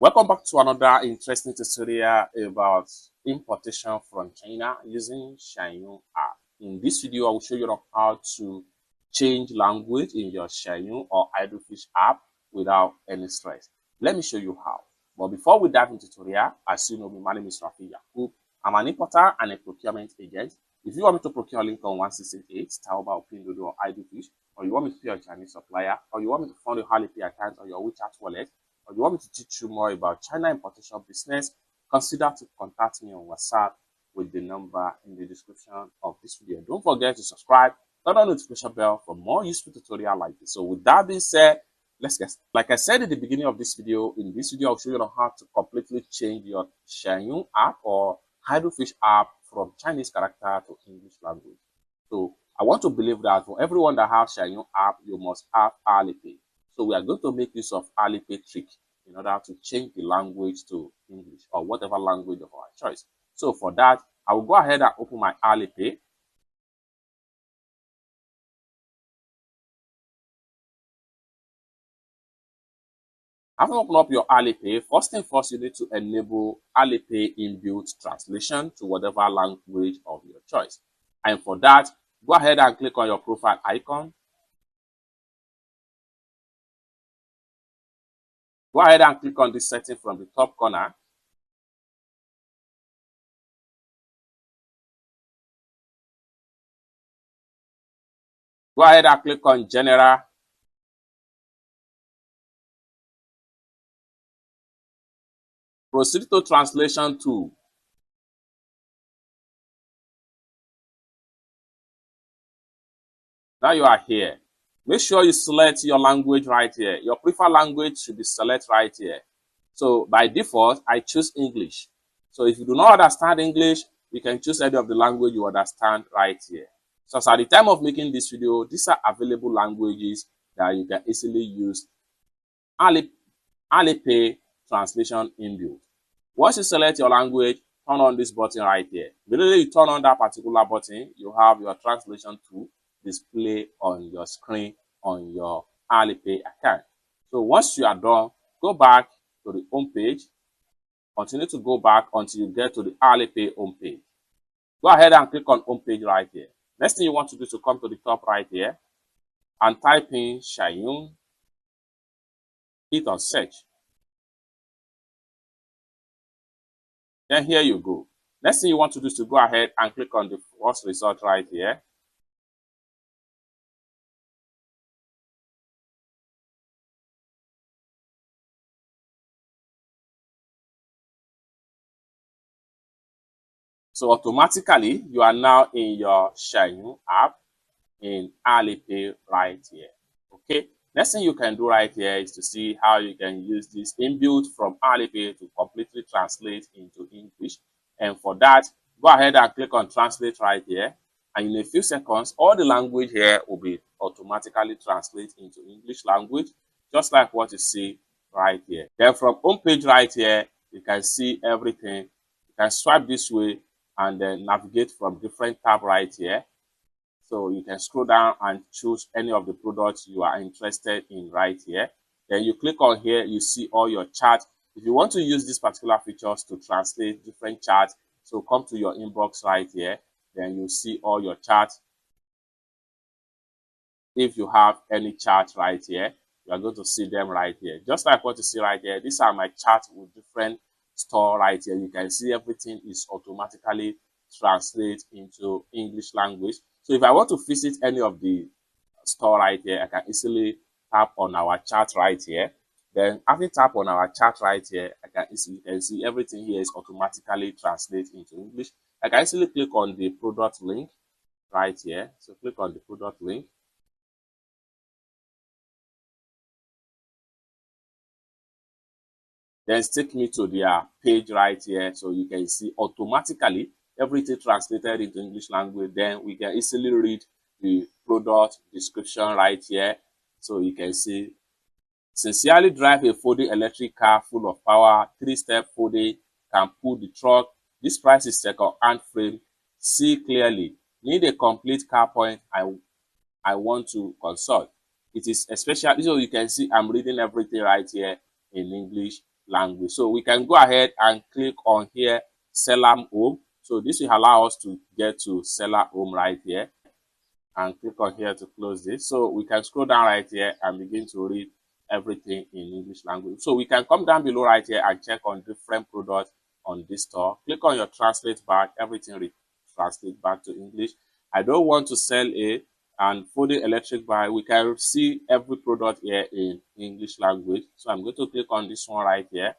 Welcome back to another interesting tutorial about importation from China using Xianyu app. In this video, I will show you how to change language in your Xianyu or Idlefish app without any stress. Let me show you how. But before we dive into the tutorial, as you know, my name is Rafi Yakub. I'm an importer and a procurement agent. If you want me to procure link on 1688, Taoba or pinduoduo or Idlefish, or you want me to pay a Chinese supplier, or you want me to fund a Alipay account or your WeChat wallet, or you want me to teach you more about China importation business, consider to contact me on WhatsApp with the number in the description of this video. Don't forget to subscribe, turn on the notification bell for more useful tutorial like this. So with that being said, let's get started. Like I said at the beginning of this video, in this video I'll show you how to completely change your Xianyu app or Idlefish app from Chinese character to English language. So I want to believe that for everyone that has Xianyu app, you must have Alipay. So we are going to make use of Alipay trick in order to change the language to English or whatever language of our choice. So for that, I will go ahead and open my Alipay. After open up your Alipay, first thing first, you need to enable Alipay inbuilt translation to whatever language of your choice. And for that, go ahead and click on your profile icon. Go ahead and click on this setting from the top corner. Go ahead and click on General. Proceed to Translation Tool. Now you are here. Make sure you select your language right here. Your preferred language should be selected right here. So by default, I choose English. So if you do not understand English, you can choose any of the language you understand right here. So at the time of making this video, these are available languages that you can easily use Alipay translation inbuilt. Once you select your language, turn on this button right here. Immediately you turn on that particular button, you have your translation tool display on your screen on your Alipay account. So once you are done, go back to the home page. Continue to go back until you get to the Alipay home page. Go ahead and click on home page right here. Next thing you want to do is to come to the top right here and type in Xianyu. Hit on search. Then here you go. Next thing you want to do is to go ahead and click on the first result right here. So automatically, you are now in your Xianyu app in Alipay right here. Okay. Next thing you can do right here is to see how you can use this inbuilt from Alipay to completely translate into English. And for that, go ahead and click on translate right here. And in a few seconds, all the language here will be automatically translated into English language, just like what you see right here. Then from home page right here, you can see everything. You can swipe this way and then navigate from different tab right here. So you can scroll down and choose any of the products you are interested in right here. Then you click on here, you see all your charts. If you want to use these particular features to translate different charts, so come to your inbox right here. Then you see all your charts. If you have any chart right here, you are going to see them right here. Just like what you see right here, these are my charts with different store right here. You can see everything is automatically translated into English language. So if I want to visit any of the store right here, I can easily tap on our chart right here. Then after tap on our chart right here, you can see everything here is automatically translated into English. I can easily click on the product link right here. So click on the product link. Then take me to their page right here. So you can see automatically everything translated into English language. Then we can easily read the product description right here. So you can see, sincerely drive a folding electric car full of power, 3-step folding, can pull the truck. This price is second-hand frame. See clearly. Need a complete car point. I want to consult. It is especially, so you can see I'm reading everything right here in English. language. So we can go ahead and click on here, seller home. So this will allow us to get to seller home right here, and click on here to close this. So we can scroll down right here and begin to read everything in English language. So we can come down below right here and check on different products on this store. Click on your translate back, everything translate back to English. I don't want to sell a and for the electric bike, we can see every product here in English language. So I'm going to click on this one right here.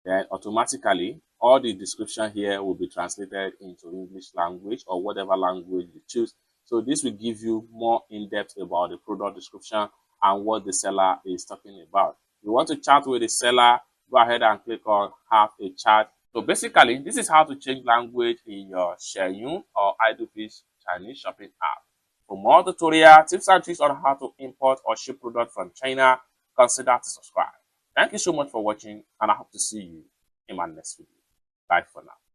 Then automatically all the description here will be translated into English language or whatever language you choose. So this will give you more in-depth about the product description and what the seller is talking about. You want to chat with the seller, go ahead and click on have a chat. So basically, this is how to change language in your Xianyu or Idlefish Chinese shopping app. For more tutorial tips and tricks on how to import or ship products from China, consider to subscribe. Thank you so much for watching, and I hope to see you in my next video. Bye for now.